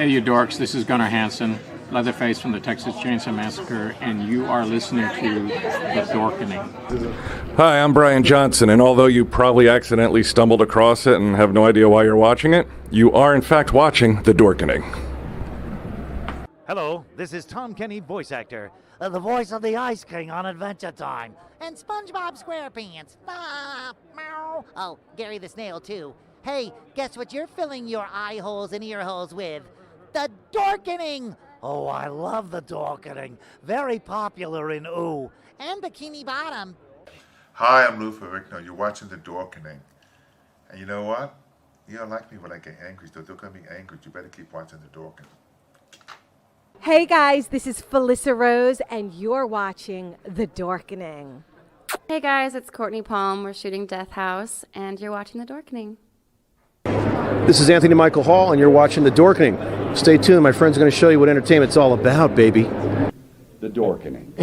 Hey, you dorks, this is Gunnar Hansen, Leatherface from the Texas Chainsaw Massacre, and you are listening to The Dorkening. Hi, I'm Brian Johnson, and although you probably accidentally stumbled across it and have no idea why you're watching it, you are in fact watching The Dorkening. Hello, this is Tom Kenny, voice actor, the voice of the Ice King on Adventure Time, and SpongeBob SquarePants. Meow. Oh, Gary the Snail, too. Hey, guess what you're filling your eye holes and ear holes with? The Dorkening! Oh, I love the Dorkening. Very popular in Ooh and Bikini Bottom. Hi, I'm Lou Ferrigno. You're watching The Dorkening. And you know what? You don't like me when I get angry, so don't get me angry. You better keep watching The Dorkening. Hey guys, this is Felissa Rose, and you're watching The Dorkening. Hey guys, it's Courtney Palm. We're shooting Death House, and you're watching The Dorkening. This is Anthony Michael Hall, and you're watching The Dorkening. Stay tuned. My friend's going to show you what entertainment's all about, baby. The Dorkening.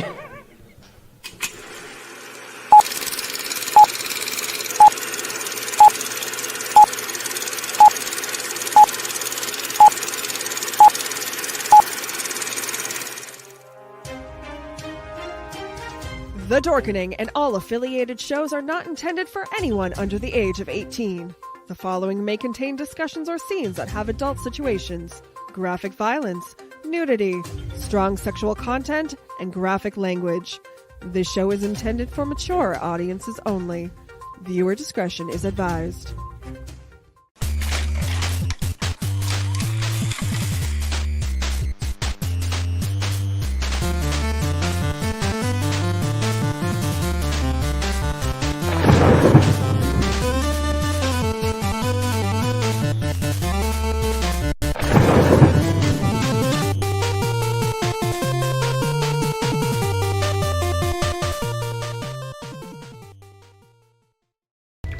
The Dorkening and all affiliated shows are not intended for anyone under the age of 18. The following may contain discussions or scenes that have adult situations, graphic violence, nudity, strong sexual content, and graphic language. This show is intended for mature audiences only. Viewer discretion is advised.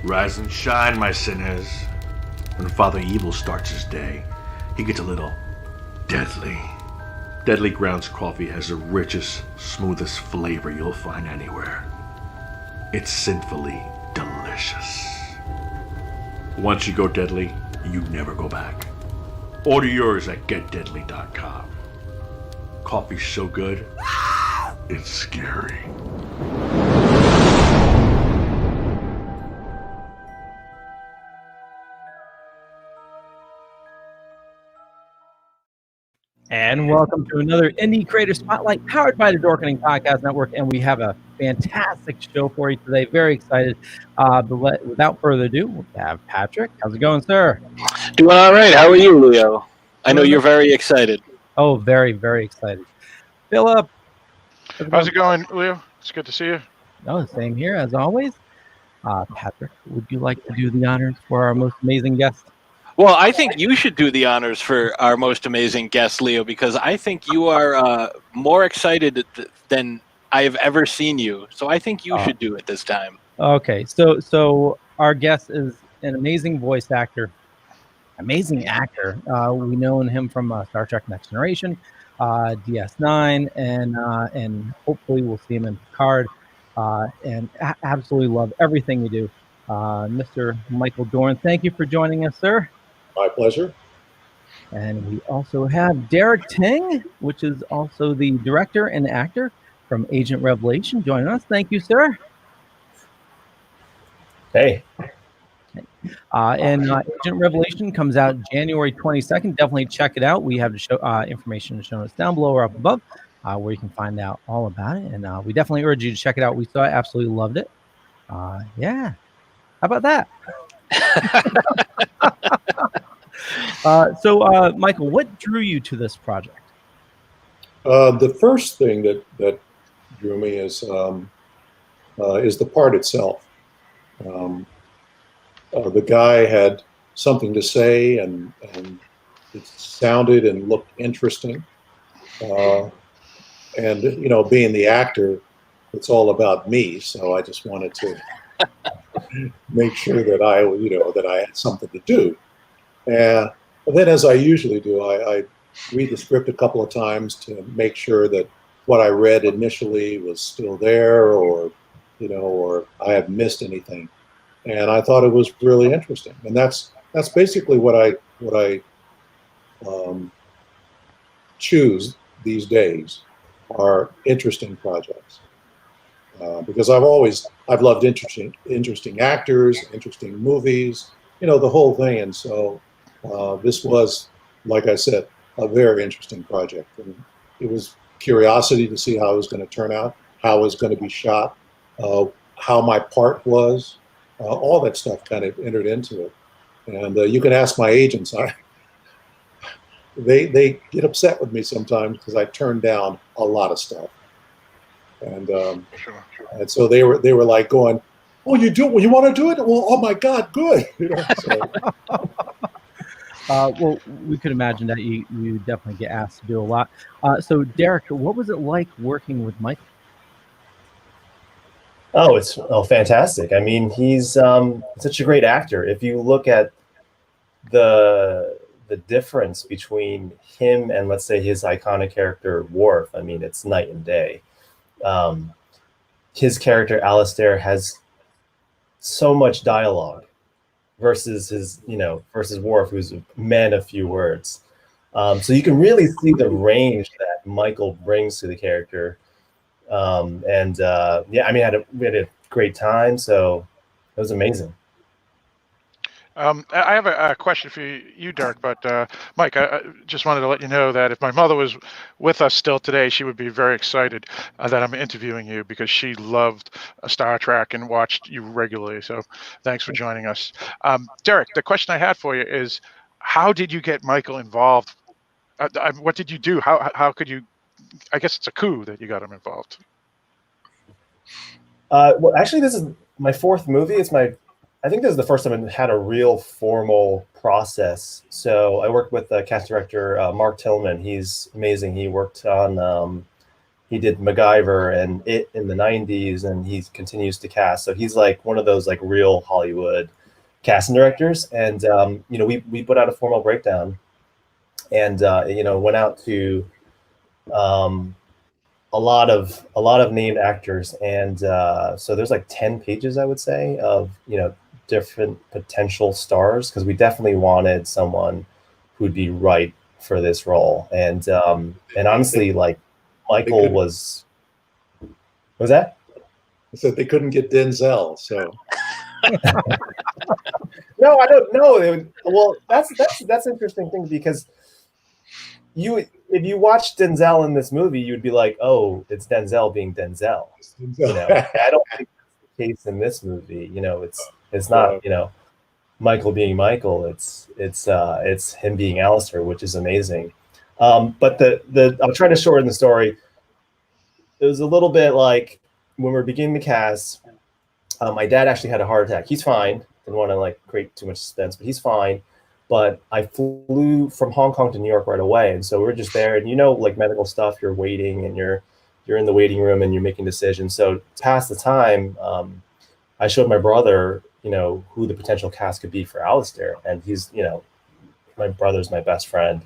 Rise and shine, my sinners. When Father Evil starts his day, he gets a little deadly. Deadly Grounds coffee has the richest, smoothest flavor you'll find anywhere. It's sinfully delicious. Once you go deadly, you never go back. Order yours at getdeadly.com. Coffee's so good, it's scary. And welcome to another Indie Creator Spotlight powered by the Dorkening Podcast Network. And we have a fantastic show for you today. Very excited. But without further ado, we'll have Patrick. How's it going, sir? Doing all right. How are you, Leo? I know you're very excited. Oh, very, very excited. Philip. How's it going, Leo? It's good to see you. Oh, same here, as always. Patrick, would you like to do the honors for our most amazing guest? Well, I think you should do the honors for our most amazing guest, Leo, because I think you are more excited than I have ever seen you. So I think you should do it this time. Okay, so our guest is an amazing voice actor, amazing actor. We know him from Star Trek Next Generation, DS9, and hopefully we'll see him in Picard. And absolutely love everything you do. Mr. Michael Dorn, thank you for joining us, sir. My pleasure. And we also have Derek Ting, which is also the director and actor from Agent Revelation, joining us. Thank you, sir. Hey. And Agent Revelation comes out January 22nd. Definitely check it out. We have the show information shown us down below or up above, where you can find out all about it. And we definitely urge you to check it out. We saw it, absolutely loved it. Yeah. How about that? So, Michael, what drew you to this project? The first thing that drew me is the part itself. The guy had something to say, and it sounded and looked interesting. And you know, being the actor, it's all about me. So I just wanted to make sure that I had something to do. And then, as I usually do, I read the script a couple of times to make sure that what I read initially was still there, or I have missed anything. And I thought it was really interesting. And that's basically what I choose these days are interesting projects. Because I've loved interesting actors, interesting movies, the whole thing. And so this was, like I said, a very interesting project. And it was curiosity to see how it was going to turn out, how it was going to be shot, how my part was, all that stuff kind of entered into it. And you can ask my agents. They get upset with me sometimes because I turn down a lot of stuff. And and so they were like going, "Oh, you do? Well, you want to do it? Well, oh my God, good." Well, we could imagine that you definitely get asked to do a lot. So, Derek, what was it like working with Michael? Oh, it's fantastic. I mean, he's such a great actor. If you look at the difference between him and, let's say, his iconic character Worf, I mean, it's night and day. His character Alistair has so much dialogue versus versus Worf, who's a man of few words. So you can really see the range that Michael brings to the character. Yeah, I mean, we had a great time, so it was amazing. I have a question for you, Derek, but Mike, I just wanted to let you know that if my mother was with us still today, she would be very excited that I'm interviewing you because she loved Star Trek and watched you regularly. So thanks for joining us. Derek, the question I had for you is, how did you get Michael involved? What did you do? How could you? I guess it's a coup that you got him involved. Well, actually, this is my fourth movie. I think this is the first time I had a real formal process. So I worked with cast director Mark Tillman. He's amazing. He worked on, he did MacGyver and It in the 90s, and he continues to cast. So he's like one of those like real Hollywood casting directors. And, we put out a formal breakdown and, went out to a lot of named actors. And so there's like 10 pages, I would say, of, different potential stars, because we definitely wanted someone who'd be right for this role. And honestly, like Michael was that? I said they couldn't get Denzel, so. No, I don't know. Well, that's an interesting thing, because if you watch Denzel in this movie, you'd be like, oh, it's Denzel being Denzel. I don't think that's the case in this movie. It's not, Michael being Michael. It's him being Alistair, which is amazing. But I'm trying to shorten the story. It was a little bit like when we were beginning the cast, my dad actually had a heart attack. He's fine. Didn't want to create too much suspense, but he's fine. But I flew from Hong Kong to New York right away, and so we were just there. And medical stuff, you're waiting, and you're in the waiting room, and you're making decisions. So past the time, I showed my brother, who the potential cast could be for Alistair, and he's, my brother's my best friend,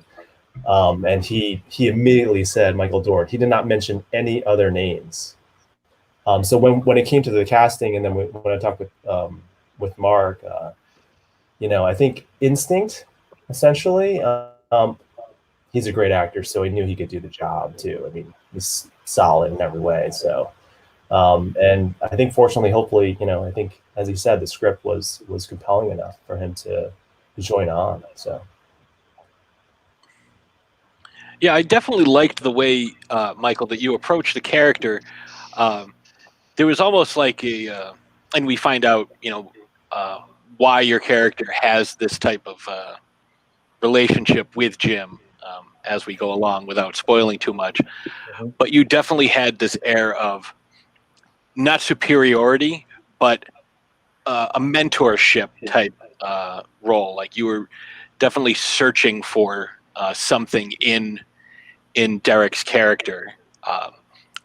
and he immediately said Michael Dorn. He did not mention any other names. So when it came to the casting, and then when I talked with Mark, I think instinct, essentially. He's a great actor, so he knew he could do the job too. I mean, he's solid in every way. So, and I think, fortunately, hopefully, I think, as he said, the script was compelling enough for him to join on. So, yeah, I definitely liked the way, Michael, that you approached the character. There was almost like and we find out, why your character has this type of relationship with Jim as we go along, without spoiling too much. Mm-hmm. But you definitely had this air of not superiority, but a mentorship type role. Like you were definitely searching for something in Derek's character.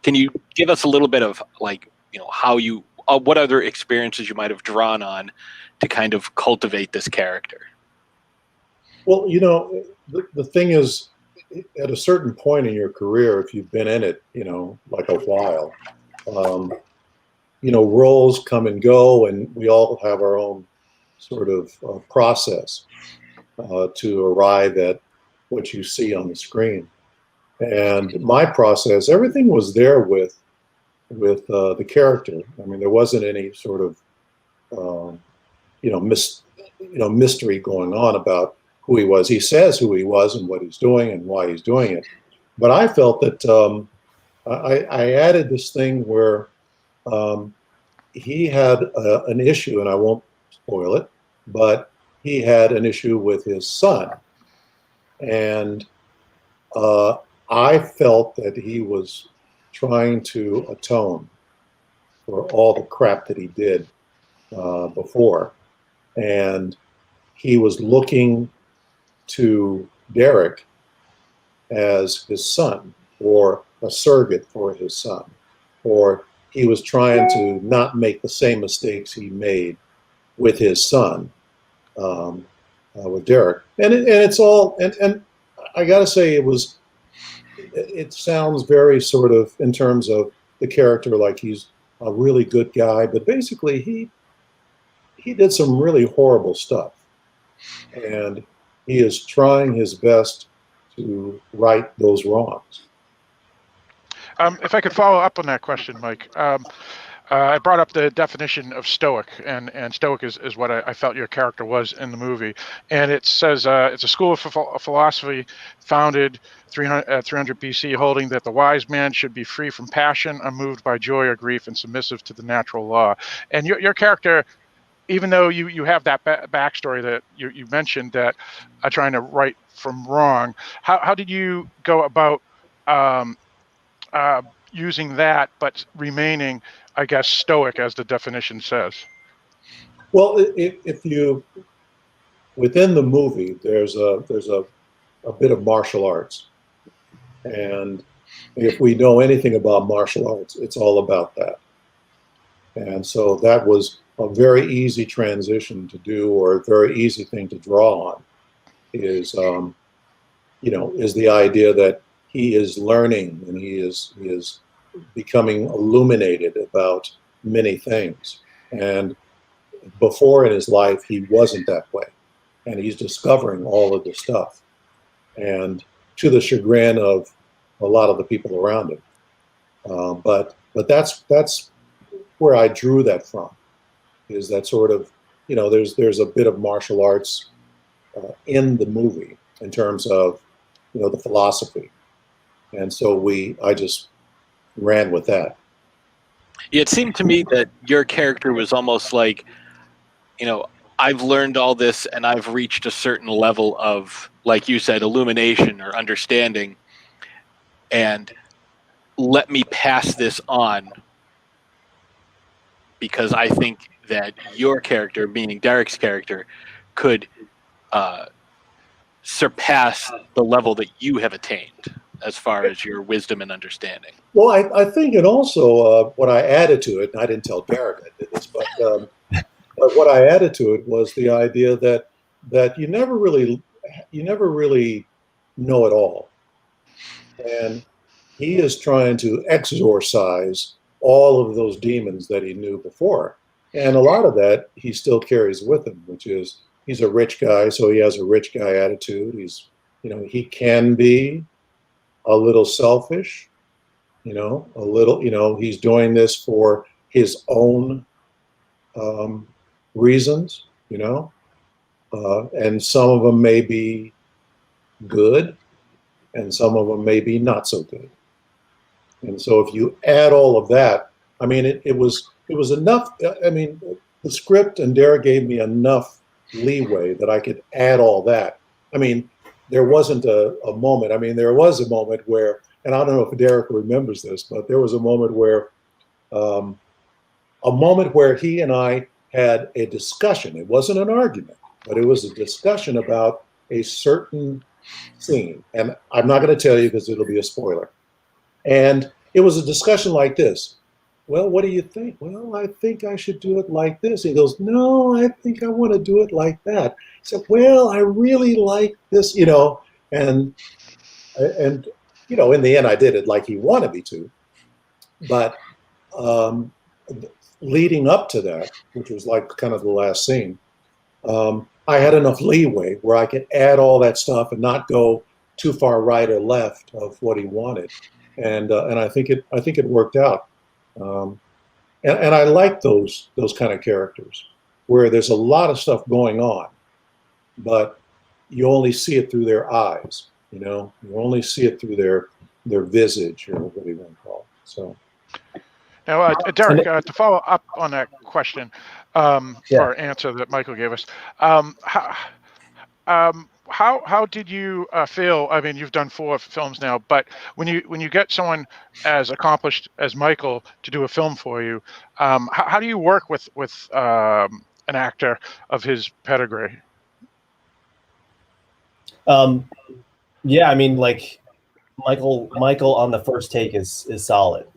Can you give us a little bit of how you, what other experiences you might have drawn on to kind of cultivate this character? Well, the thing is, at a certain point in your career, if you've been in it, like a while, roles come and go, and we all have our own sort of process to arrive at what you see on the screen. And my process, everything was there with the character. I mean, there wasn't any sort of mystery going on about who he was. He says who he was and what he's doing and why he's doing it. But I felt that I added this thing where he had an issue, and I won't spoil it, but he had an issue with his son. And I felt that he was trying to atone for all the crap that he did before. And he was looking to Derek as his son, or a surrogate for his son, or he was trying to not make the same mistakes he made with his son, with Derek. And it's all, and I gotta say, it sounds very sort of, in terms of the character, like he's a really good guy, but basically he did some really horrible stuff, and he is trying his best to right those wrongs. If I could follow up on that question, Mike, I brought up the definition of stoic, and stoic is what I felt your character was in the movie. And it says it's a school of philosophy founded 300 BC, holding that the wise man should be free from passion, unmoved by joy or grief, and submissive to the natural law. And your character, even though you have that backstory that you mentioned, that trying to right from wrong, how did you go about using that, but remaining, I guess, stoic, as the definition says? Well, if you, within the movie, there's a bit of martial arts, and if we know anything about martial arts, it's all about that. And so that was a very easy transition to do, or a very easy thing to draw on, is the idea that he is learning, and he is becoming illuminated about many things. And before in his life, he wasn't that way. And he's discovering all of this stuff, and to the chagrin of a lot of the people around him. But that's where I drew that from, is that sort of, there's a bit of martial arts in the movie in terms of, the philosophy. And so I just ran with that. Yeah, it seemed to me that your character was almost like, I've learned all this and I've reached a certain level of, like you said, illumination or understanding, and let me pass this on, because I think that your character, meaning Derek's character, could surpass the level that you have attained as far as your wisdom and understanding. Well, I think it also, what I added to it, and I didn't tell Derek I did this, but what I added to it was the idea that you never really know it all. And he is trying to exorcise all of those demons that he knew before. And a lot of that he still carries with him, which is, he's a rich guy, so he has a rich guy attitude. He's, he can be a little selfish, a little, he's doing this for his own reasons, and some of them may be good, and some of them may be not so good. And so if you add all of that, I mean, it was enough. I mean, the script and Derek gave me enough leeway that I could add all that. I mean, there wasn't a moment. I mean, there was a moment where, and I don't know if Derek remembers this, but there was a moment where he and I had a discussion. It wasn't an argument, but it was a discussion about a certain scene. And I'm not going to tell you because it'll be a spoiler. And it was a discussion like this. Well, what do you think? Well, I think I should do it like this. He goes, no, I think I want to do it like that. I said, well, I really like this, and in the end, I did it like he wanted me to. But leading up to that, which was like kind of the last scene, I had enough leeway where I could add all that stuff and not go too far right or left of what he wanted, and I think it worked out. And I like those kind of characters where there's a lot of stuff going on, but you only see it through their eyes. You only see it through their visage, or what you want to call it. So. Now, Derek, to follow up on that question, or answer that Michael gave us, how did you feel? I mean, you've done 4 films now, but when you get someone as accomplished as Michael to do a film for you, how do you work with an actor of his pedigree? Yeah, I mean, like Michael on the first take is solid.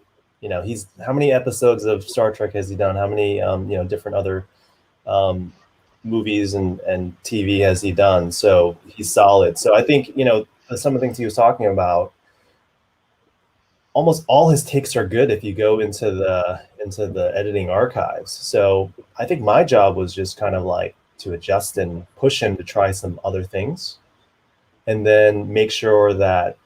He's how many episodes of Star Trek has he done? How many different other movies and TV has he done? So he's solid. So I think some of the things he was talking about, almost all his takes are good if you go into the editing archives. So I think my job was just kind of like to adjust and push him to try some other things, and then make sure that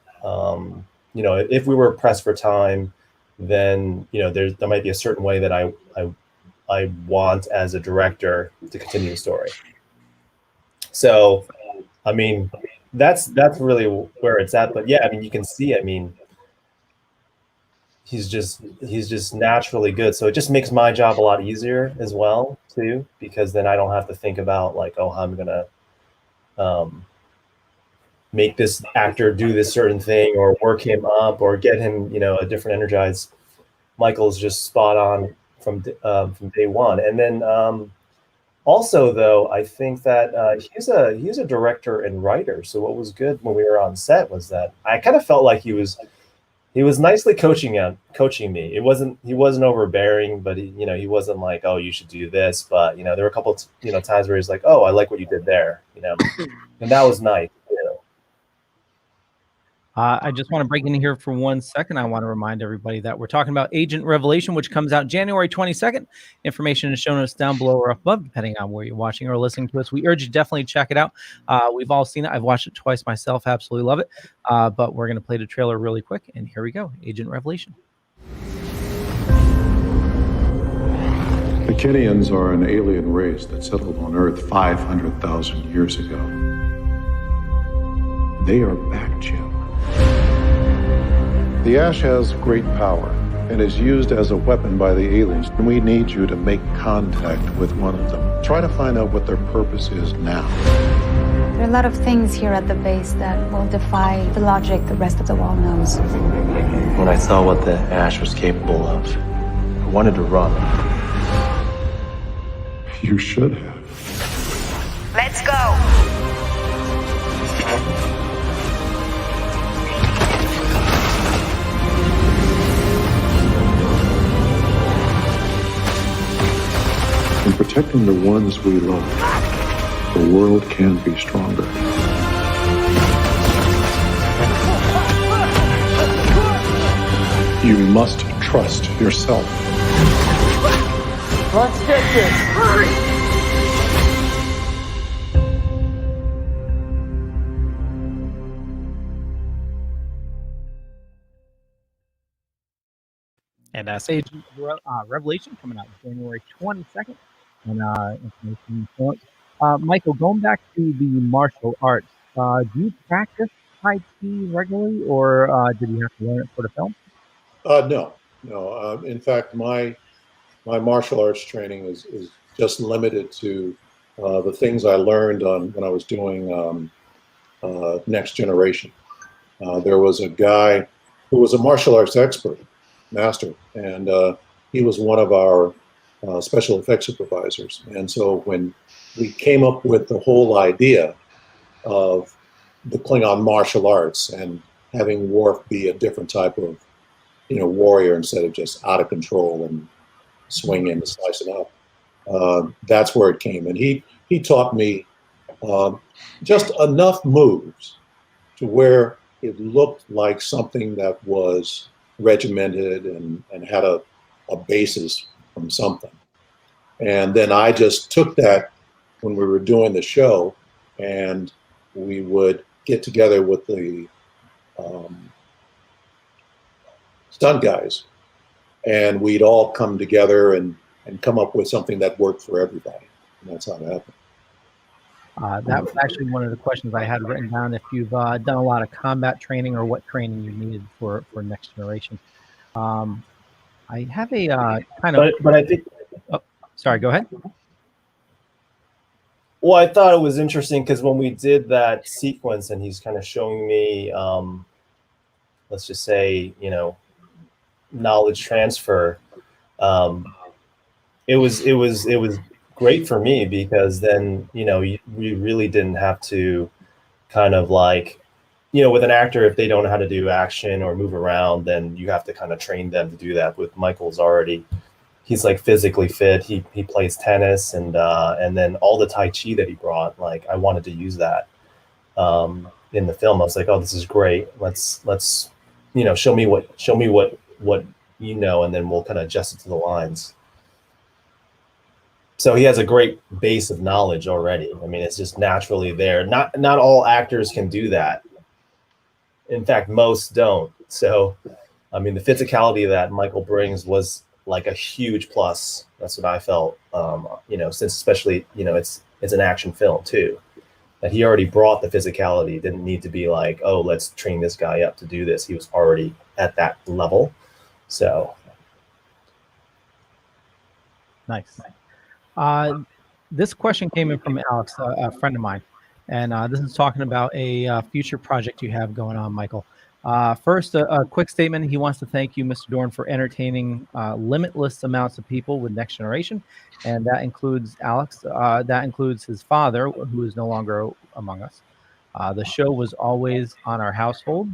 if we were pressed for time, then there might be a certain way that I want as a director to continue the story. So, I mean, that's really where it's at. But yeah, I mean, you can see. I mean, he's just naturally good. So it just makes my job a lot easier as well too, because then I don't have to think about like, oh, how I'm gonna make this actor do this certain thing, or work him up, or get him, a different energized. Michael's just spot on from day one. And then also, though, I think that he's a director and writer. So what was good when we were on set was that I kind of felt like he was nicely coaching me. He wasn't overbearing, but he wasn't like, oh, you should do this. But there were a couple times where he's like, oh, I like what you did there, and that was nice. I just want to break in here for 1 second. I want to remind everybody that we're talking about Agent Revelation, which comes out January 22nd. Information is shown us down below or up above, depending on where you're watching or listening to us. We urge you to definitely check it out. We've all seen it. I've watched it twice myself. Absolutely love it. But we're going to play the trailer really quick. And here we go. Agent Revelation. The Kenians are an alien race that settled on Earth 500,000 years ago. They are back, Jim. The Ash has great power and is used as a weapon by the aliens, and we need you to make contact with one of them. Try to find out what their purpose is now. There are a lot of things here at the base that will defy the logic the rest of the world knows. When I saw what the Ash was capable of, I wanted to run. You should have. Let's go! In protecting the ones we love, the world can be stronger. You must trust yourself. Let's get this! Hurry! And that's Agent Revelation coming out January 22nd. And information point. Michael, going back to the martial arts, do you practice Tai Chi regularly, or did you have to learn it for the film? No. In fact, my martial arts training is just limited to the things I learned when I was doing Next Generation. There was a guy who was a martial arts expert, master, and he was one of our special effects supervisors. And so when we came up with the whole idea of the Klingon martial arts and having Worf be a different type of warrior instead of just out of control and swinging and slicing up, that's where it came. And he taught me just enough moves to where it looked like something that was regimented and had a basis from something. And then I just took that when we were doing the show, and we would get together with the stunt guys, and we'd all come together and come up with something that worked for everybody. And that's how it happened. That was actually one of the questions I had written down. If you've done a lot of combat training or what training you needed for Next Generation. I have a kind of. But I think. Oh, sorry, go ahead. Well, I thought it was interesting because when we did that sequence and he's kind of showing me, let's just say, knowledge transfer, it was great for me because then, we really didn't have to kind of like, with an actor, if they don't know how to do action or move around, then you have to kind of train them to do that. With Michael's already, he's like physically fit. He plays tennis and then all the Tai Chi that he brought, like I wanted to use that in the film. I was like, oh, this is great. Let's show me what and then we'll kind of adjust it to the lines. So he has a great base of knowledge already. I mean, it's just naturally there. Not all actors can do that. In fact, most don't. So, I mean, the physicality that Michael brings was like a huge plus. That's what I felt. Since especially, it's an action film too. That he already brought the physicality. Didn't need to be like, oh, let's train this guy up to do this. He was already at that level. So nice. This question came in from Alex, a friend of mine, and this is talking about a future project you have going on, Michael. First, a quick statement. He wants to thank you, Mr. Dorn, for entertaining limitless amounts of people with Next Generation, and that includes Alex. That includes his father, who is no longer among us. The show was always on our household.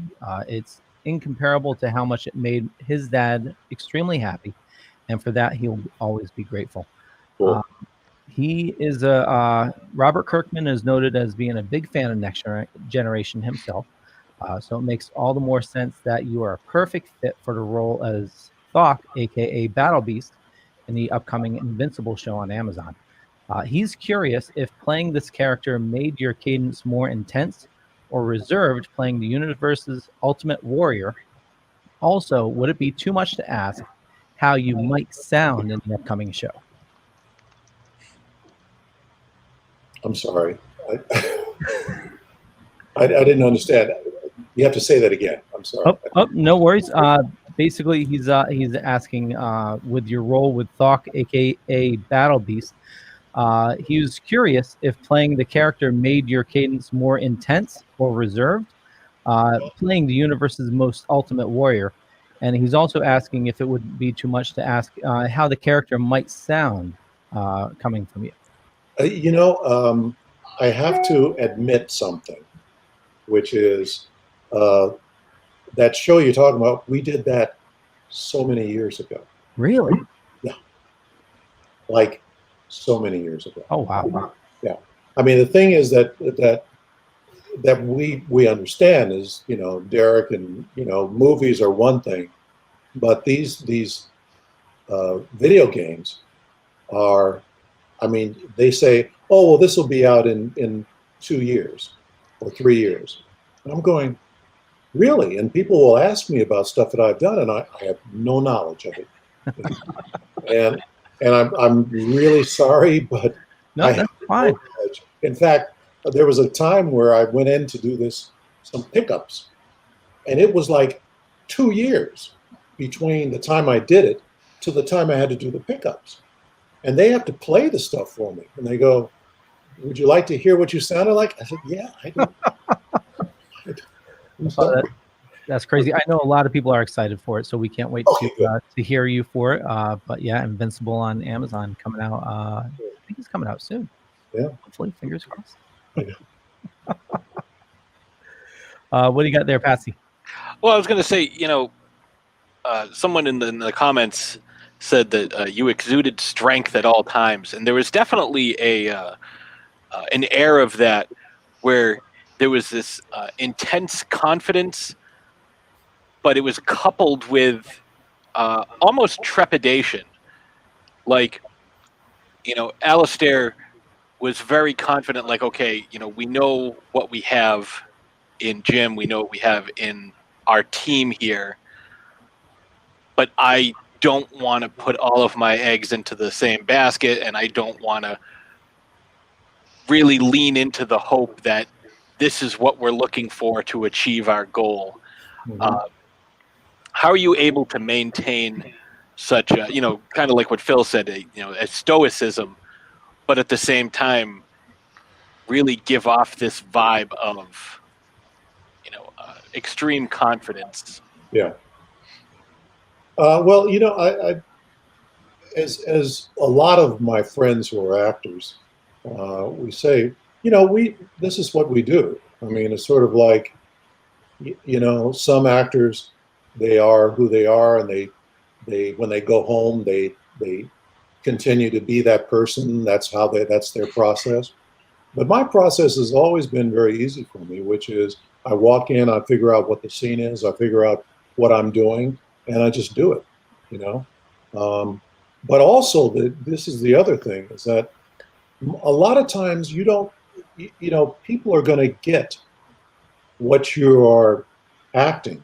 It's incomparable to how much it made his dad extremely happy, and for that, he'll always be grateful. Cool. He is Robert Kirkman is noted as being a big fan of Next Generation himself. So it makes all the more sense that you are a perfect fit for the role as Thok, aka Battle Beast, in the upcoming Invincible show on Amazon. He's curious if playing this character made your cadence more intense or reserved playing the universe's ultimate warrior. Also, would it be too much to ask how you might sound in the upcoming show? I'm sorry. I didn't understand. You have to say that again. I'm sorry. Oh, no worries. Basically, he's asking with your role with Thok, aka Battle Beast. He was curious if playing the character made your cadence more intense or reserved, playing the universe's most ultimate warrior. And he's also asking if it would be too much to ask how the character might sound coming from you. I have to admit something, which is that show you're talking about, we did that so many years ago. Really? Yeah. Like so many years ago. Oh, wow. Yeah. I mean, the thing is that we understand is, Derek, and, movies are one thing, but these video games are, I mean, they say, oh, well, this will be out in 2 years or 3 years. And I'm going, really? And people will ask me about stuff that I've done, and I have no knowledge of it. and I'm really sorry, but no, that's fine. No knowledge. In fact, there was a time where I went in to do some pickups, and it was like 2 years between the time I did it to the time I had to do the pickups. And they have to play the stuff for me. And they go, would you like to hear what you sounded like? I said, yeah, I do. That's crazy. I know a lot of people are excited for it, so we can't wait to hear you for it. But yeah, Invincible on Amazon coming out. I think it's coming out soon. Yeah. Hopefully, fingers crossed. What do you got there, Patsy? Well, I was going to say, someone in the comments said that you exuded strength at all times, and there was definitely an air of that where there was this intense confidence, but it was coupled with almost trepidation. Like, Alistair was very confident, like, okay, we know what we have in Jim. We know what we have in our team here. But I don't want to put all of my eggs into the same basket, and I don't want to really lean into the hope that this is what we're looking for to achieve our goal. How are you able to maintain such a, kind of like what Phil said, a stoicism, but at the same time, really give off this vibe of, extreme confidence? Yeah. Well, I as a lot of my friends who are actors, we say, this is what we do. I mean, it's sort of like, some actors, they are who they are, and they when they go home, they continue to be that person. That's their process. But my process has always been very easy for me, which is I walk in, I figure out what the scene is, I figure out what I'm doing, and I just do it, But also, this is the other thing, is that a lot of times people are going to get what you are acting.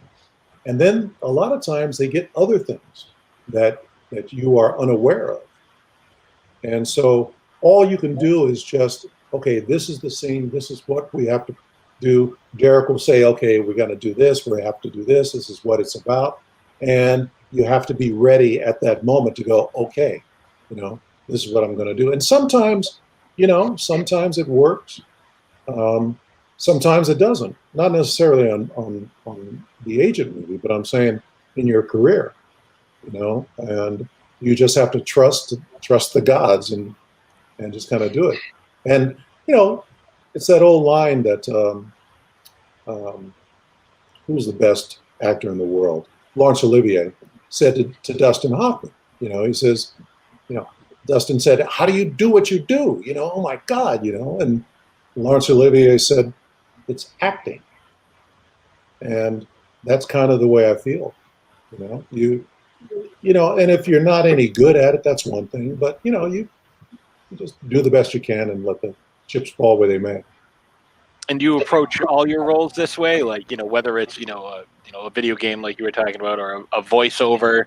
And then a lot of times they get other things that you are unaware of. And so all you can do is just, okay, this is the scene, this is what we have to do. Derek will say, okay, we're going to do this, we have to do this, this is what it's about. And you have to be ready at that moment to go, okay, this is what I'm going to do. And sometimes, sometimes it works. Sometimes it doesn't. Not necessarily on the agent movie, but I'm saying in your career, and you just have to trust the gods and just kind of do it. And, it's that old line that, who's the best actor in the world? Laurence Olivier said to Dustin Hoffman, he says, Dustin said, how do you do what you do? Oh my God, and Laurence Olivier said, it's acting. And that's kind of the way I feel, and if you're not any good at it, that's one thing, but you just do the best you can and let the chips fall where they may. And do you approach all your roles this way? Like, whether it's, a video game like you were talking about, or a voiceover,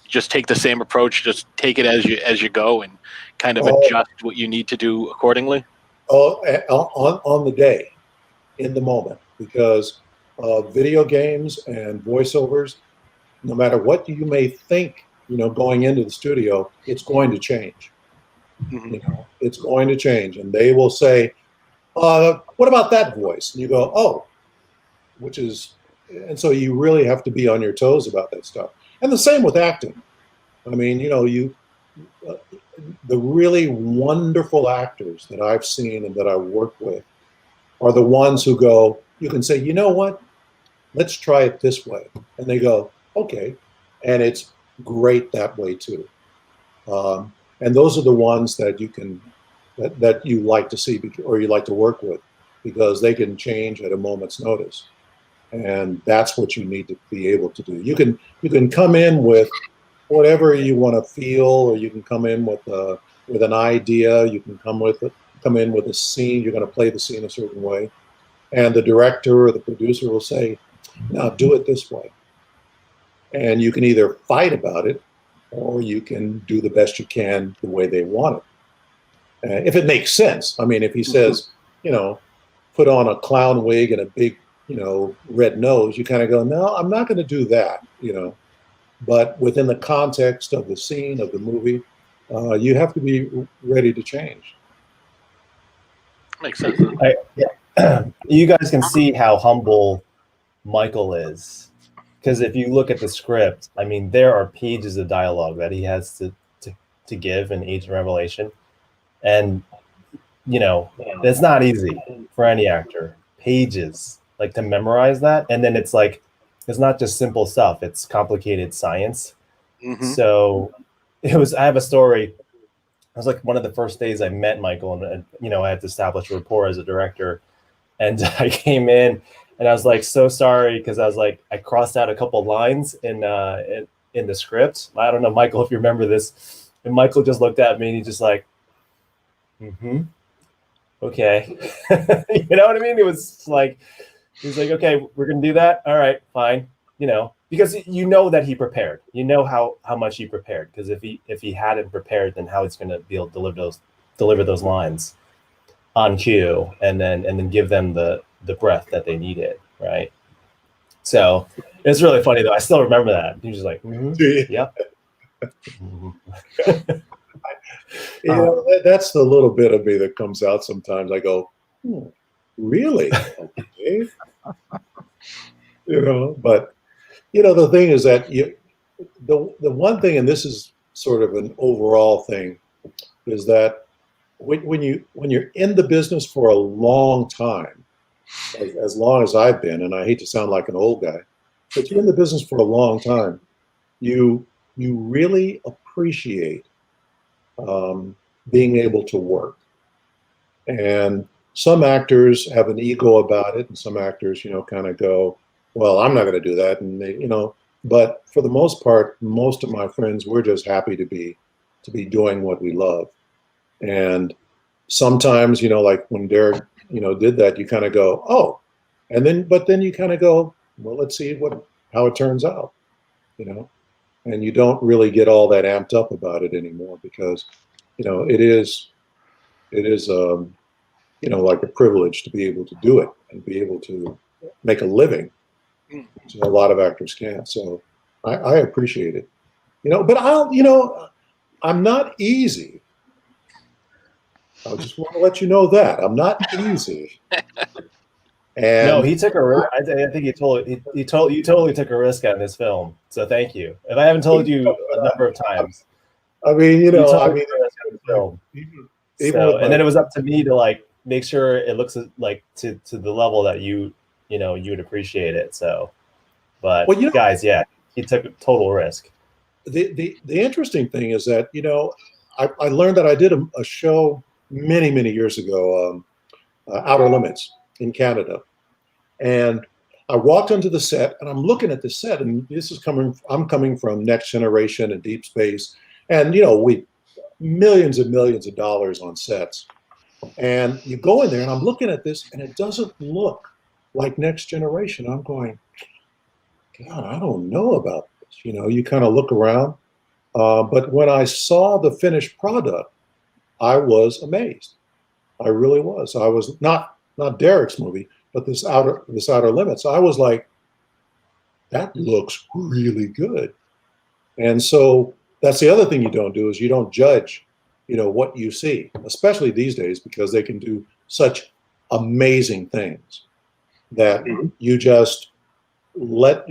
just take the same approach, just take it as you go and kind of adjust what you need to do accordingly? On the day, in the moment, because video games and voiceovers, no matter what you may think, going into the studio, it's going to change. It's going to change, and they will say, what about that voice? And you go, oh, and so you really have to be on your toes about that stuff. And the same with acting. I mean, the really wonderful actors that I've seen and that I work with are the ones who go, you can say, you know what, let's try it this way. And they go, okay. And it's great that way too. And those are the ones that that you like to see, or you like to work with, because they can change at a moment's notice. And that's what you need to be able to do. You can come in with whatever you want to feel, or you can come in with an idea. You can come in with a scene. You're going to play the scene a certain way, and the director or the producer will say, "Now do it this way." And you can either fight about it, or you can do the best you can the way they want it. If it makes sense. I mean, if he says, put on a clown wig and a big, red nose, you kind of go, no, I'm not going to do that, But within the context of the scene, of the movie, you have to be ready to change. Makes sense. You guys can see how humble Michael is. Because if you look at the script, I mean, there are pages of dialogue that he has to give in Age of Revelation. And, it's not easy for any actor. Pages, like to memorize that. And then it's like, it's not just simple stuff. It's complicated science. So I have a story. It was like one of the first days I met Michael, and I had to establish a rapport as a director. And I came in and I was like, so sorry. Cause I was like, I crossed out a couple lines in the script. I don't know, Michael, if you remember this. And Michael just looked at me and he just like, okay. You know what I mean? It was like, he's like, okay, we're going to do that. All right, fine. You know, because you know that he prepared. You know how much he prepared. Because if he hadn't prepared, then how he's going to be able to deliver those lines on cue, and then give them the breath that they needed, right? So it's really funny though. I still remember that. He was just like, yep. You know, that's the little bit of me that comes out sometimes. I go, really? Okay. You know, but you know, the thing is that the one thing, and this is sort of an overall thing, is that when you're in the business for a long time, as long as I've been, and I hate to sound like an old guy, but you're in the business for a long time, you really appreciate being able to work. And some actors have an ego about it, and some actors, you know, kind of go, well, I'm not going to do that. And they, you know, but for the most part, most of my friends, we're just happy to be doing what we love. And sometimes, you know, like when Derek, you know, did that, you kind of go, oh, but then you kind of go, well, let's see how it turns out, you know, and you don't really get all that amped up about it anymore because, you know, it is, you know, like a privilege to be able to do it and be able to make a living, which a lot of actors can't. So I appreciate it, you know, but I'm not easy. I just want to let you know that I'm not easy. And no, he took a risk. I think you totally took a risk on this film. So thank you. If I haven't told you a number of times, I mean, you know, I mean, film. So, and then it was up to me to like make sure it looks like to the level that you would appreciate it. So, but well, guys, yeah, he took a total risk. The interesting thing is that, you know, I learned that I did a show many years ago, Outer Limits in Canada, and I walked onto the set and I'm looking at the set, and I'm coming from Next Generation and Deep Space, and you know, millions and millions of dollars on sets, and you go in there and I'm looking at this and it doesn't look like Next Generation. I'm going, God, I don't know about this. You know, you kind of look around, but when I saw the finished product, I was amazed. I really was. I was not Derek's movie, but this Outer Limits. I was like, that looks really good. And so that's the other thing you don't do is you don't judge, you know, what you see, especially these days, because they can do such amazing things that you just let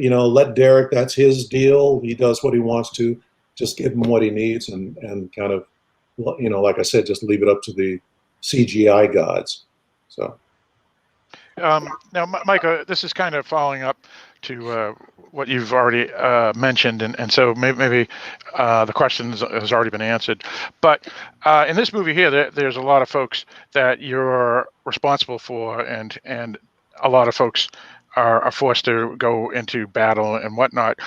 Derek, that's his deal. He does what he wants to, just give him what he needs and kind of, you know, like I said, just leave it up to the CGI gods. So. Now, Micah, this is kind of following up to what you've already mentioned, and so maybe the question has already been answered. But in this movie here, there's a lot of folks that you're responsible for, and a lot of folks are forced to go into battle and whatnot,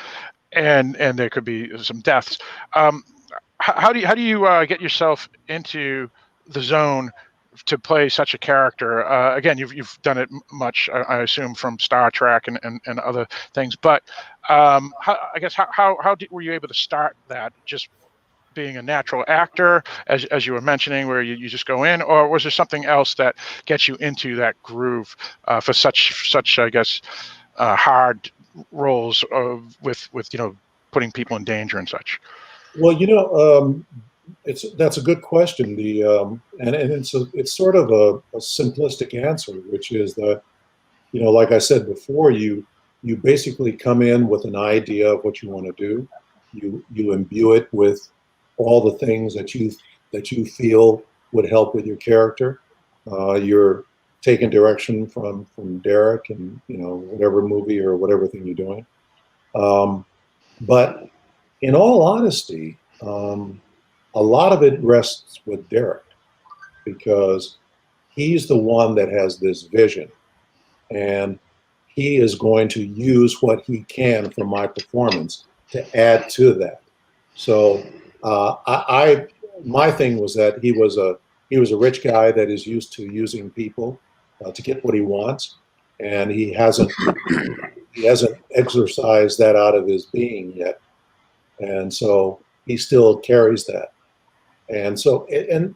and there could be some deaths. How do you get yourself into the zone to play such a character? Again, you've done it much, I assume, from Star Trek and other things. But how were you able to start that? Just being a natural actor, as you were mentioning, where you just go in, or was there something else that gets you into that groove for such I guess hard roles with you know, putting people in danger and such? Well, you know, that's a good question. And it's sort of a simplistic answer, which is that, you know, like I said before, you basically come in with an idea of what you want to do. You imbue it with all the things that you feel would help with your character. You're taking direction from Derek and, you know, whatever movie or whatever thing you're doing. But in all honesty, a lot of it rests with Derek, because he's the one that has this vision, and he is going to use what he can from my performance to add to that. So my thing was that he was he was a rich guy that is used to using people to get what he wants, and he hasn't exercised that out of his being yet, and so he still carries that. And so, and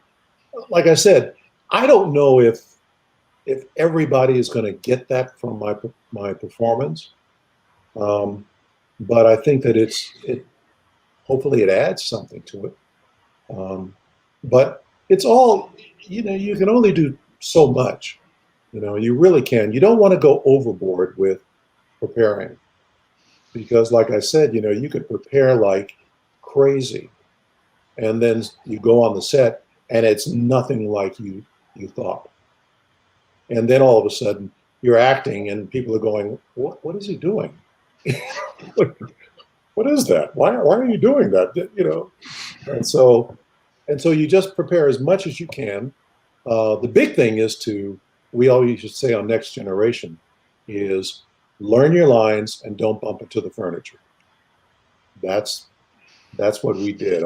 like I said, I don't know if everybody is going to get that from my performance, but I think that hopefully it adds something to it. But it's all, you can only do so much. You really can. You don't want to go overboard with preparing, because like I said, you could prepare like crazy, and then you go on the set and it's nothing like you thought. And then all of a sudden you're acting and people are going, what is he doing? What is that? Why are you doing that? And so you just prepare as much as you can. The big thing is we always should say on Next Generation is learn your lines and don't bump into the furniture. That's what we did.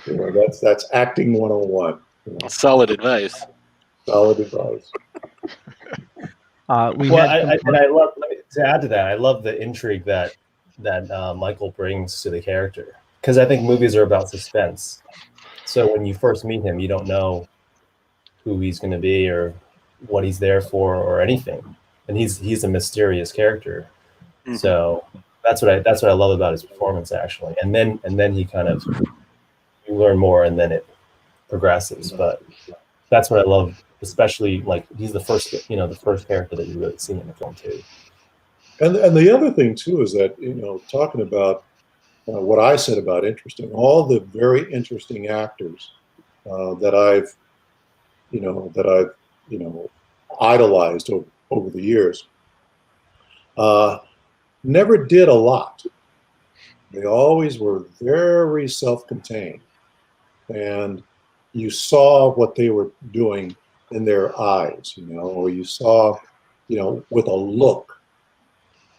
That's acting 101. Solid advice. Solid advice. I love to add to that. I love the intrigue that Michael brings to the character, because I think movies are about suspense. So when you first meet him, you don't know who he's going to be or what he's there for or anything, and he's a mysterious character. Mm-hmm. So that's what I love about his performance, actually. And then he kind of, you learn more, and then it progresses. But that's what I love. Especially like he's the first character that you really see in the film too. And the other thing too is that talking about what I said about interesting, all the very interesting actors that I've idolized over the years never did a lot. They always were very self-contained, and you saw what they were doing in their eyes, or you saw, with a look.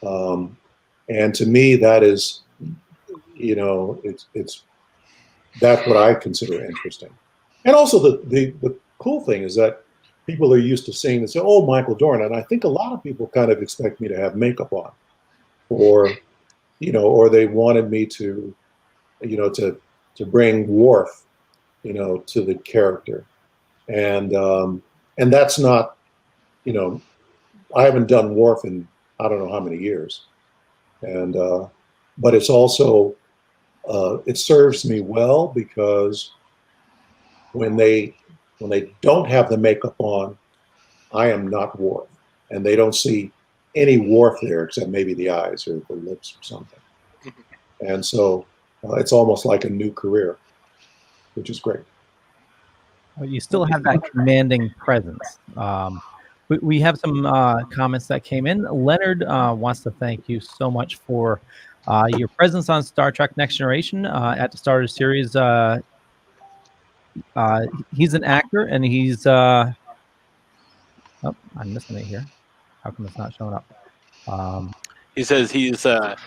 And to me, that is, it's that's what I consider interesting. And also the cool thing is that people are used to seeing and say, "Oh, Michael Dorn," and I think a lot of people kind of expect me to have makeup on, or they wanted me to, to bring Worf, to the character. And that's not, I haven't done Worf in I don't know how many years, and but it's also it serves me well, because when they don't have the makeup on, I am not Worf, and they don't see any Worf there except maybe the eyes or the lips or something, and so it's almost like a new career, which is great. Well, you still have that commanding presence. We have some comments that came in. Leonard wants to thank you so much for your presence on Star Trek Next Generation at the start of the series. He's an actor, and he's... oh, I'm missing it here. How come it's not showing up? He says he said,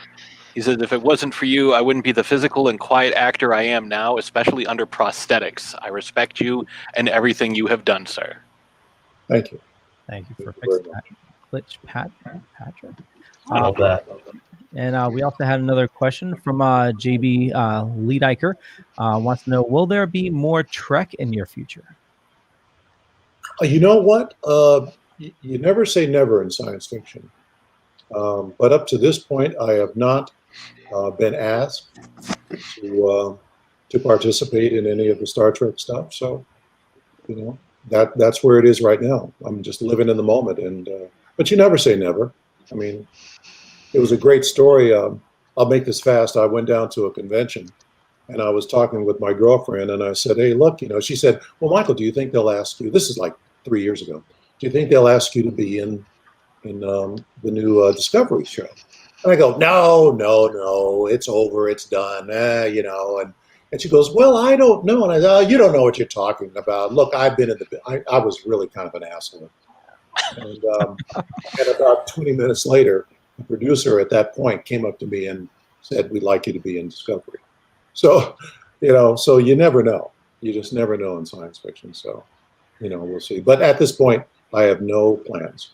if it wasn't for you, I wouldn't be the physical and quiet actor I am now, especially under prosthetics. I respect you and everything you have done, sir. Thank you. Thank you for fixing that. Glitch Patrick. I love that. And we also had another question from JB Leediker. Wants to know, will there be more Trek in your future? You know what? You never say never in science fiction. But up to this point, I have not been asked to participate in any of the Star Trek stuff. So, that's where it is right now. I'm just living in the moment, but you never say never. I mean, it was a great story. I'll make this fast. I went down to a convention, and I was talking with my girlfriend, and I said, "Hey, look," she said, "Well, Michael, do you think they'll ask you?" This is like 3 years ago. "Do you think they'll ask you to be in the new Discovery show?" And I go, no, it's over, it's done, and she goes, "Well, I don't know." And I go, "Oh, you don't know what you're talking about. Look, I've been in I was really kind of an asshole." And about 20 minutes later, the producer at that point came up to me and said, "We'd like you to be in Discovery." So, so you never know. You just never know in science fiction. So, we'll see. But at this point, I have no plans.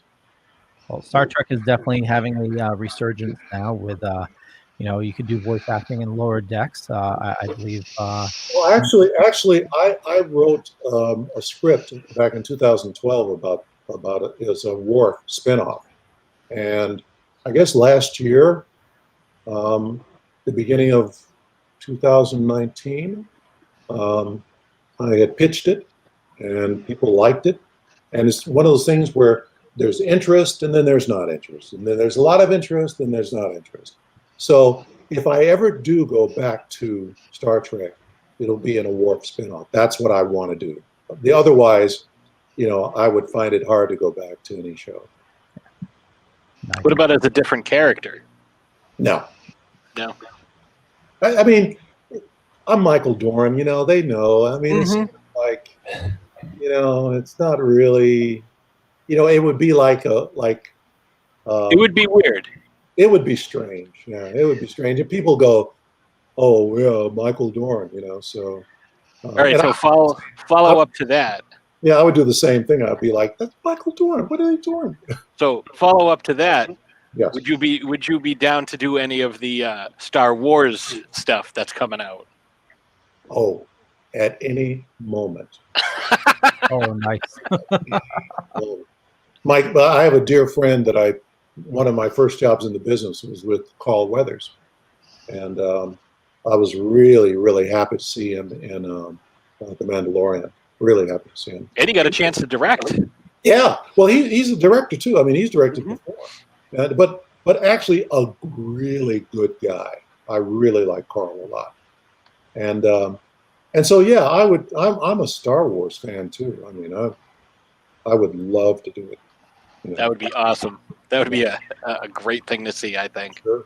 Well, Star Trek is definitely having a resurgence now with, you could do voice acting in lower decks. I believe. Well, actually, I wrote a script back in 2012 about it. It's a Worf spinoff, and I guess last year, the beginning of 2019, I had pitched it, and people liked it, and it's one of those things where there's interest and then there's not interest, and then there's a lot of interest and there's not interest. So if I ever do go back to Star Trek, it'll be in a Worf spinoff. That's what I want to do. Otherwise, I would find it hard to go back to any show. What about as a different character? No. No. I mean, I'm Michael Dorn. They know. I mean, it's like, it's not really. It would be like it would be weird. It would be strange. Yeah, it would be strange. And people go, "Oh, yeah, Michael Dorn," So. All right. So follow up to that. Yeah, I would do the same thing. I'd be like, "That's Michael Dorn. What are you doing?" So follow up to that. Yes. Would you be down to do any of the Star Wars stuff that's coming out? Oh, at any moment. Oh, nice. Mike, I have a dear friend that one of my first jobs in the business was with Carl Weathers. And I was really, really happy to see him in The Mandalorian. Really happy to see him. And he got a chance to direct. Yeah. Well, he's a director too. I mean, he's directed before. But actually a really good guy. I really like Carl a lot. And so, yeah, I'm a Star Wars fan too. I mean, I would love to do it. That would be awesome. That would be a great thing to see, I think. Sure.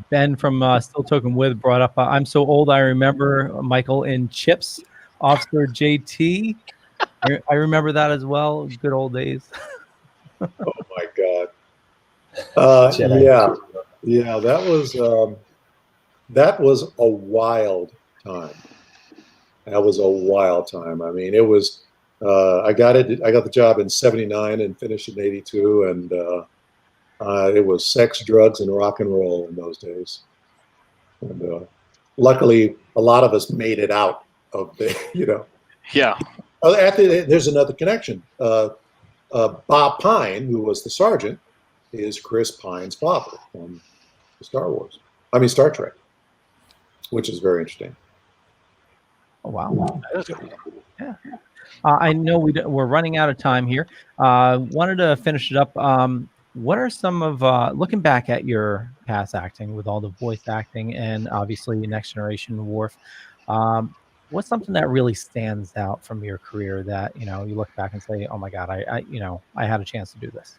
Ben from Still Token With brought up, I'm so old I remember Michael in Chips, Officer JT. I remember that as well. Good old days. Oh my God. Yeah, that was a wild time. That was a wild time. I mean, it was. I got the job in '79 and finished in '82, and it was sex, drugs, and rock and roll in those days. And luckily, a lot of us made it out of the, Yeah. There's another connection. Bob Pine, who was the sergeant, is Chris Pine's father from Star Trek, which is very interesting. Oh, wow. Yeah. I know we're running out of time here. Wanted to finish it up. What are some of, looking back at your past acting with all the voice acting and obviously Next Generation Worf, what's something that really stands out from your career that, you look back and say, oh my God, I had a chance to do this?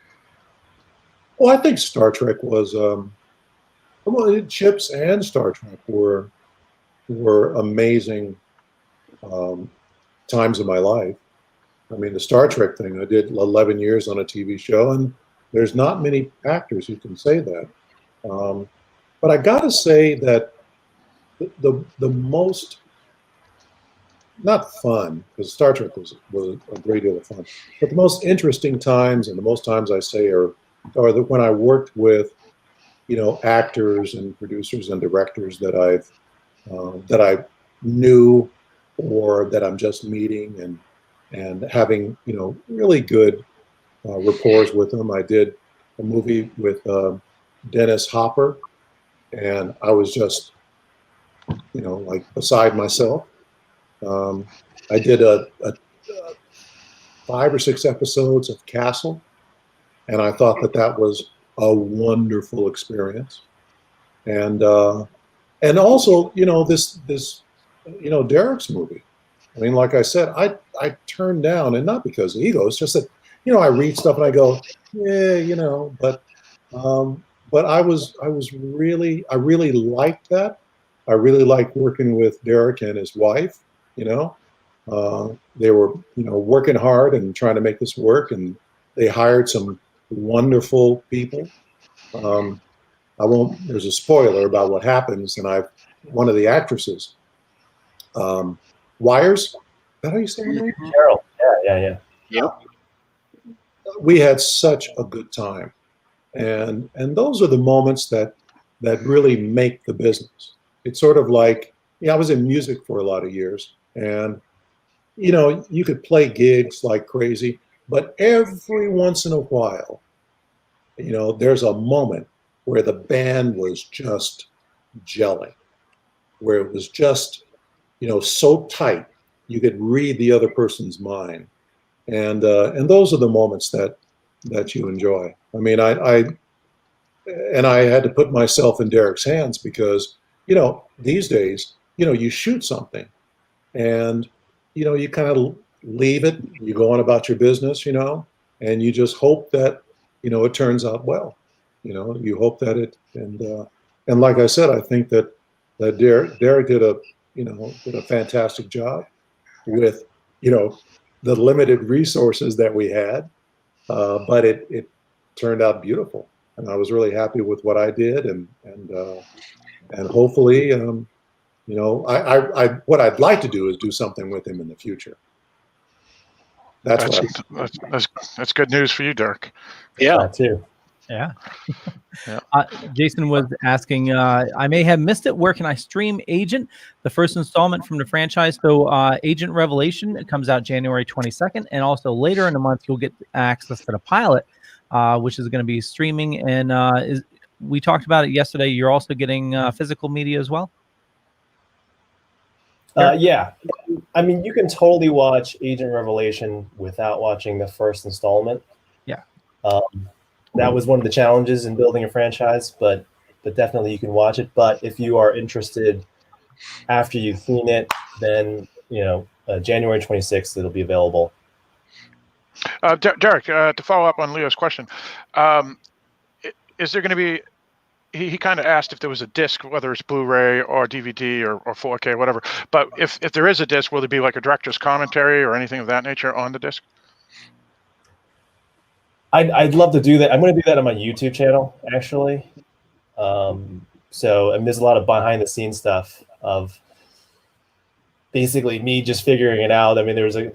Well, I think Star Trek was, Chips and Star Trek were amazing times of my life. I mean, the Star Trek thing, I did 11 years on a TV show, and there's not many actors who can say that. But I got to say that the most, not fun, because Star Trek was a great deal of fun, but the most interesting times, and the most times I say are when I worked with, actors and producers and directors that I knew or that I'm just meeting and having, really good rapport with them. I did a movie with Dennis Hopper, and I was just, like beside myself. I did a 5 or 6 episodes of Castle, and I thought that was a wonderful experience. And also, this Derek's movie. I mean, like I said, I turned down, and not because of ego. It's just that, I read stuff and I go, yeah, but I really liked that. I really liked working with Derek and his wife. They were, working hard and trying to make this work, and they hired some wonderful people. There's a spoiler about what happens, and one of the actresses Wires. Is that how you say her name? Carol. Yeah. Yep. We had such a good time, and those are the moments that really make the business. It's sort of like, I was in music for a lot of years, and you could play gigs like crazy, but every once in a while, there's a moment where the band was just gelling, where it was just, so tight you could read the other person's mind, and those are the moments that you enjoy. I mean, I had to put myself in Derek's hands because, these days, you shoot something, and you kind of leave it, you go on about your business, and you just hope that, it turns out well. You hope that and like I said, I think that Derek did a fantastic job with, the limited resources that we had, but it turned out beautiful, and I was really happy with what I did, and hopefully, what I'd like to do is do something with him in the future. That's good news for you, Derek. Yeah, too. Yeah. Yeah. Jason was asking, I may have missed it. Where can I stream Agent, the first installment from the franchise? So Agent Revelation, it comes out January 22nd. And also later in the month, you'll get access to the pilot, which is going to be streaming. And we talked about it yesterday. You're also getting physical media as well? Yeah. I mean, you can totally watch Agent Revelation without watching the first installment. Yeah. That was one of the challenges in building a franchise, but definitely you can watch it. But if you are interested after you've seen it, then January 26th it'll be available. Derek, to follow up on Leo's question, is there going to be? He kind of asked if there was a disc, whether it's Blu-ray or DVD or 4K, whatever. But if there is a disc, will there be like a director's commentary or anything of that nature on the disc? I'd love to do that. I'm going to do that on my YouTube channel, actually. So there's a lot of behind-the-scenes stuff of basically me just figuring it out. I mean, there's a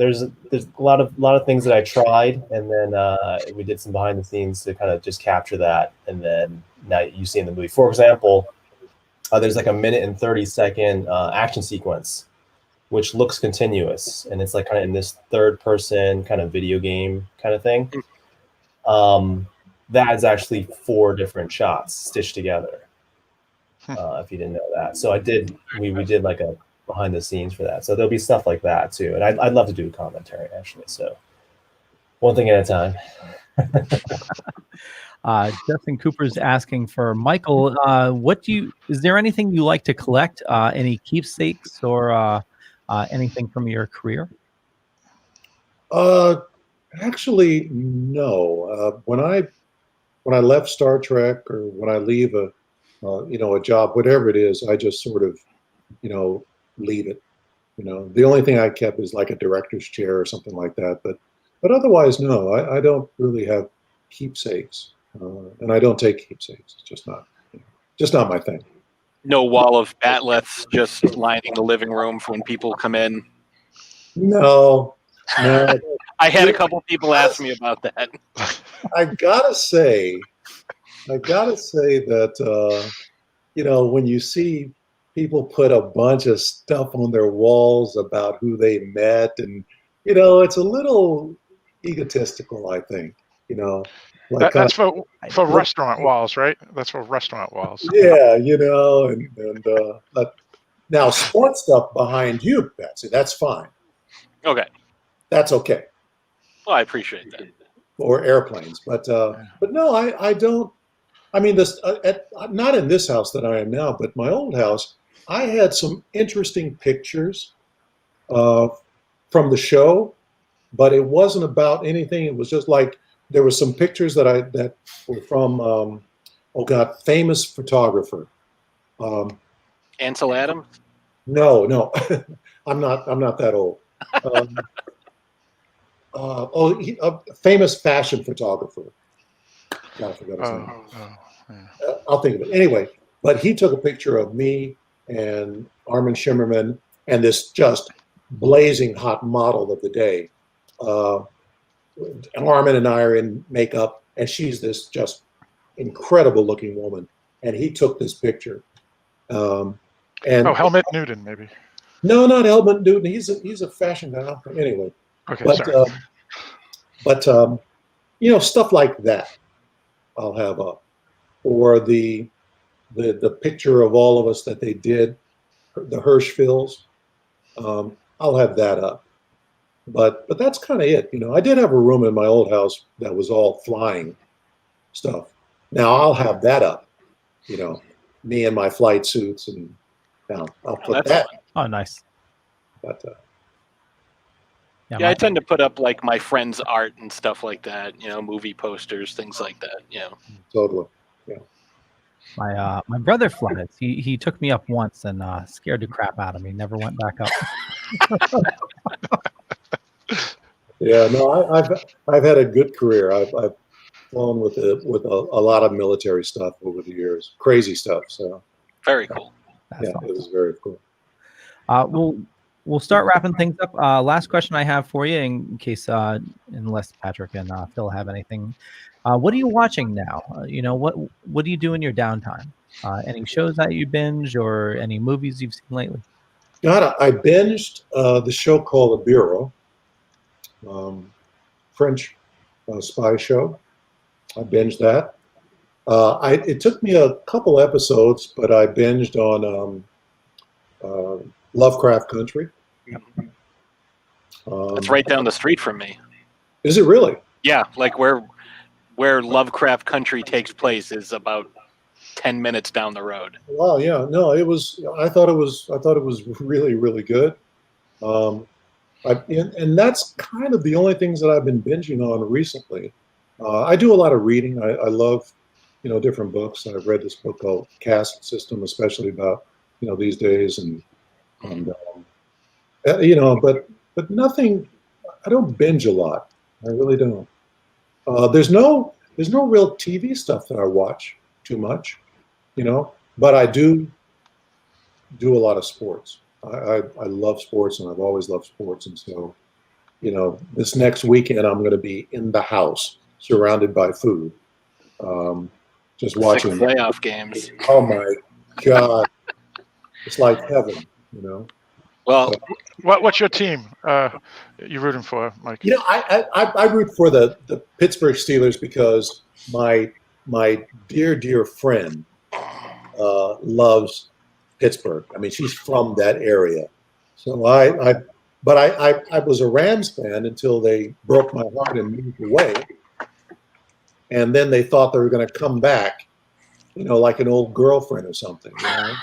lot of things that I tried, and then we did some behind-the-scenes to kind of just capture that, and then now you see in the movie. For example, there's like a 1:30 action sequence, which looks continuous, and it's like kind of in this third-person kind of video game kind of thing. That is actually 4 different shots stitched together. If you didn't know that, so we did like a behind the scenes for that. So there'll be stuff like that too, and I'd love to do a commentary actually. So one thing at a time. Justin Cooper's asking for Michael. Is there anything you like to collect? Any keepsakes or anything from your career? Actually, no. When I left Star Trek, or when I leave a job, whatever it is, I just sort of, leave it. The only thing I kept is like a director's chair or something like that. But otherwise, no, I don't really have keepsakes, and I don't take keepsakes. It's just not my thing. No wall of batleths just lining the living room for when people come in. No. I had a couple people ask me about that. I gotta say that when you see people put a bunch of stuff on their walls about who they met, and it's a little egotistical, I think. That's for restaurant walls, right? That's for restaurant walls. Yeah, but now sports stuff behind you, Betsy, that's fine. Okay. That's okay. Well, I appreciate that. Or airplanes, but no, I don't. I mean, not in this house that I am now, but my old house, I had some interesting pictures from the show, but it wasn't about anything. It was just like there were some pictures that were from famous photographer. Ansel Adams? No, I'm not that old. A famous fashion photographer. God, I forgot his name. I'll think of it. Anyway, but he took a picture of me and Armin Shimmerman and this just blazing hot model of the day. Armin and I are in makeup, and she's this just incredible looking woman. And he took this picture. And Helmut Newton, maybe. No, not Helmut Newton. He's a fashion guy. Anyway. Okay, but stuff like that, I'll have up, or the picture of all of us that they did, the Hirschfields. I'll have that up. But that's kind of it. I did have a room in my old house that was all flying stuff. Now I'll have that up. Me and my flight suits, and I'll put that. Oh, nice. But yeah, I tend to put up like my friends' art and stuff like that. Movie posters, things like that. Totally. Yeah. My brother flies. He took me up once and scared the crap out of me. Never went back up. Yeah, no, I've had a good career. I've flown with a lot of military stuff over the years, crazy stuff. So very cool. That's awesome. It was very cool. We'll start wrapping things up. Last question I have for you, in case unless Patrick and Phil have anything. What are you watching now? What do you do in your downtime? Any shows that you binge or any movies you've seen lately? God, I binged the show called The Bureau, French spy show. I binged that. It took me a couple episodes, but I binged on Lovecraft Country. That's right down the street from me. Is it really? Yeah, like where Lovecraft Country takes place is about 10 minutes down the road. Wow, yeah, no, it was. I thought it was really, really good. And that's kind of the only things that I've been binging on recently. I do a lot of reading. I love, different books. I've read this book called Caste System, especially about, these days, and but nothing. I don't binge a lot. I really don't. There's no real TV stuff that I watch too much, but I do a lot of sports. I love sports, and I've always loved sports. And so, this next weekend I'm going to be in the house, surrounded by food, just watching 6 playoff games. Oh my God, it's like heaven, Well, what's your team you rooting for, Mike? I root for the Pittsburgh Steelers because my dear friend loves Pittsburgh. I mean, she's from that area. So I was a Rams fan until they broke my heart and moved away. And then they thought they were going to come back, like an old girlfriend or something. I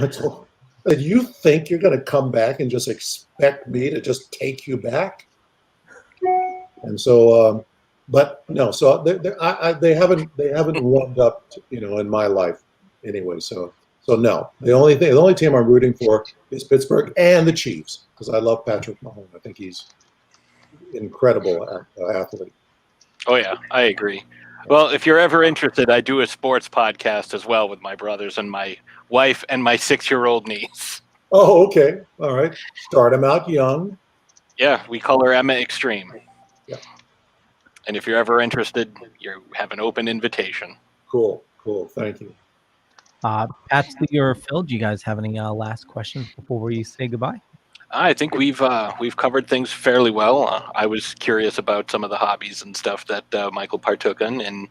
told, you think you're going to come back and just expect me to just take you back? And so, but no. So they haven't warmed up, in my life anyway. So no. The only team I'm rooting for is Pittsburgh and the Chiefs because I love Patrick Mahomes. I think he's an incredible athlete. Oh yeah, I agree. Well, if you're ever interested, I do a sports podcast as well with my brothers and my wife and my 6-year-old niece. Oh, okay. All right. Start them out young. Yeah, we call her Emma Extreme. Yeah. And if you're ever interested, you have an open invitation. Cool. Thank you. Patsy or Phil, do you guys have any last questions before we say goodbye? I think we've covered things fairly well. I was curious about some of the hobbies and stuff that Michael partook in, and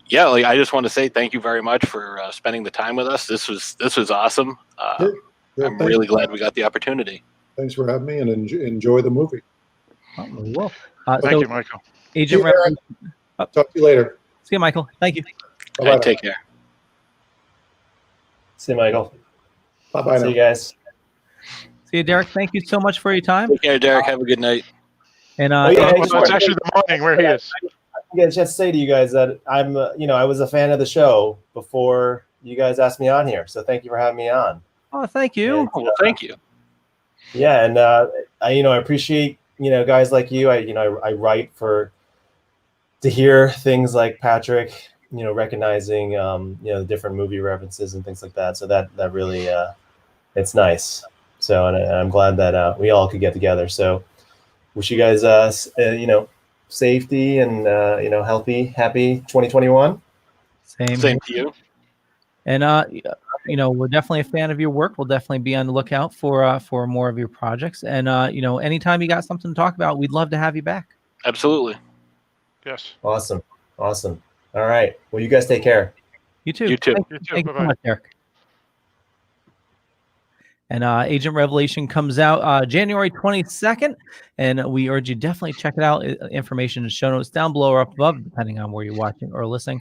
yeah, I just want to say thank you very much for spending the time with us. This was awesome. I'm really glad we got the opportunity. Thanks for having me, and enjoy the movie. Well, thank you, Michael. Agent Talk to you later. See you, Michael. Thank you. All right, take care. See you, Michael. Bye-bye. See you guys. See you, Derek. Thank you so much for your time. Take care, Derek. Have a good night. And it's actually the morning where he is. Yeah, just say to you guys that I'm, I was a fan of the show before you guys asked me on here. So thank you for having me on. Oh, thank you. And, well, thank you. Yeah, and I appreciate guys like you. I write to hear things like Patrick, recognizing the different movie references and things like that. So that really it's nice. So, and I'm glad that we all could get together. So, wish you guys, safety and healthy, happy 2021. Same to you. And we're definitely a fan of your work. We'll definitely be on the lookout for more of your projects. And anytime you got something to talk about, we'd love to have you back. Absolutely. Yes. Awesome. All right. Well, you guys take care. You too. You too. Thank you so much, Derek. And Agent Revelation comes out January 22nd, and we urge you definitely check it out. Information and show notes down below or up above, depending on where you're watching or listening.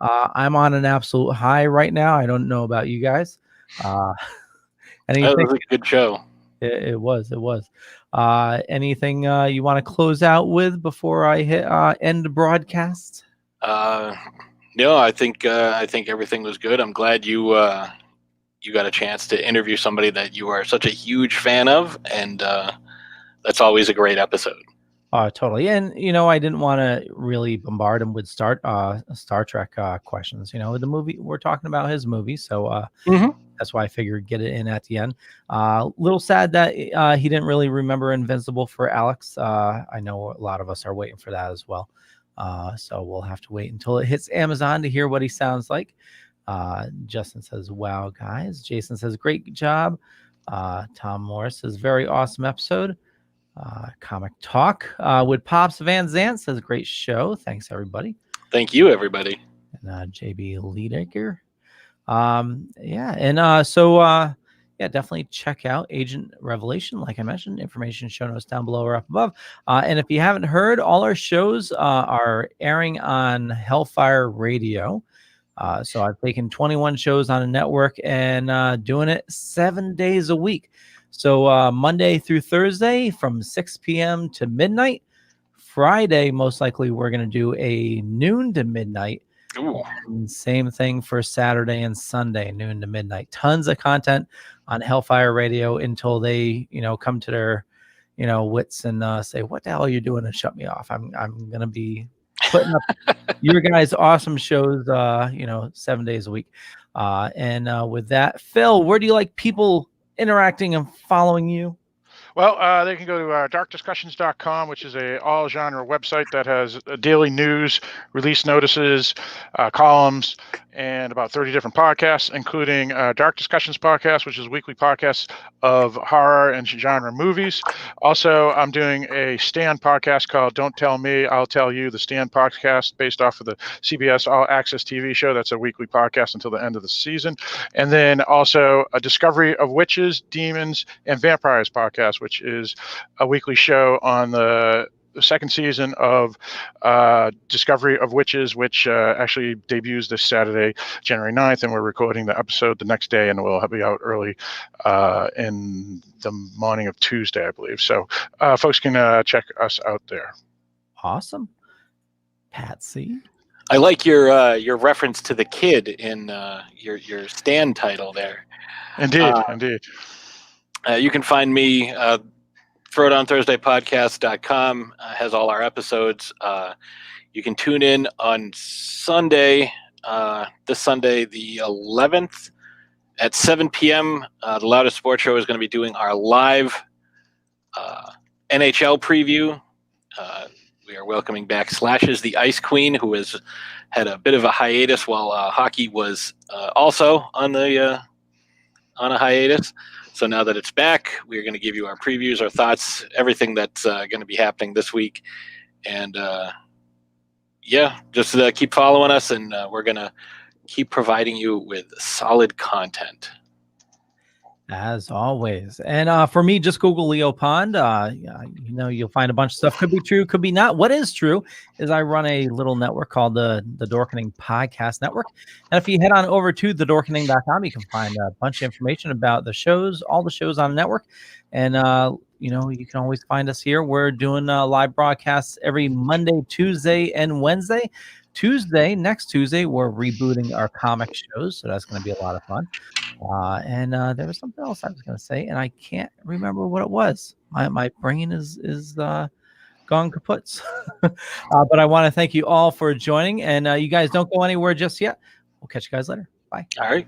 I'm on an absolute high right now. I don't know about you guys. That was a good show. It was. Anything you want to close out with before I hit end broadcast? No, I think everything was good. I'm glad you got a chance to interview somebody that you are such a huge fan of, and that's always a great episode. Totally. And, I didn't want to really bombard him with Star Trek questions. The movie, we're talking about his movie. So that's why I figured get it in at the end. Little sad that he didn't really remember Invincible for Alex. I know a lot of us are waiting for that as well. So we'll have to wait until it hits Amazon to hear what he sounds like. Justin says, wow, guys. Jason says, great job. Tom Morris says, very awesome episode. Comic Talk with Pops Van Zant says, great show. Thanks, everybody. Thank you, everybody. And JB Leadecker. Definitely check out Agent Revelation. Like I mentioned, information show notes down below or up above. And if you haven't heard, all our shows are airing on Hellfire Radio. So I've taken 21 shows on a network and doing it 7 days a week. So Monday through Thursday from 6 p.m. to midnight. Friday, most likely, we're going to do a noon to midnight. And same thing for Saturday and Sunday, noon to midnight. Tons of content on Hellfire Radio until they, come to their, wits and say, what the hell are you doing and shut me off? I'm going to be putting up your guys' awesome shows, 7 days a week. And with that, Phil, where do you like people interacting and following you? Well, they can go to darkdiscussions.com, which is a all-genre website that has daily news, release notices, columns, and about 30 different podcasts, including Dark Discussions podcast, which is a weekly podcast of horror and genre movies. Also, I'm doing a Stan podcast called Don't Tell Me, I'll Tell You, the Stan podcast, based off of the CBS All Access TV show. That's a weekly podcast until the end of the season. And then also a Discovery of Witches, Demons, and Vampires podcast, which is a weekly show on the second season of Discovery of Witches, which actually debuts this Saturday, January 9th, and we're recording the episode the next day, and we'll be out early in the morning of Tuesday, I believe. So folks can check us out there. Awesome. Patsy? I like your reference to the kid in your stand title there. Indeed. You can find me throwdownthursdaypodcast.com has all our episodes. You can tune in on Sunday, this Sunday, the 11th at 7 p.m. The Loudest Sports Show is going to be doing our live NHL preview. We are welcoming back Slashes, the Ice Queen, who has had a bit of a hiatus while hockey was also on a hiatus. So now that it's back, we're going to give you our previews, our thoughts, everything that's going to be happening this week. And just keep following us, and we're going to keep providing you with solid content. As always. And for me, just Google Leo Pond. You'll find a bunch of stuff. Could be true, could be not. What is true is I run a little network called the Dorkening Podcast Network. And if you head on over to thedorkening.com, you can find a bunch of information about the shows, all the shows on the network. And, you can always find us here. We're doing live broadcasts every Monday, Tuesday, and Wednesday. Next Tuesday, we're rebooting our comic shows, so that's going to be a lot of fun. And there was something else I was going to say, and I can't remember what it was. My brain is gone kaputs. But I want to thank you all for joining, and you guys don't go anywhere just yet. We'll catch you guys later. Bye. All right.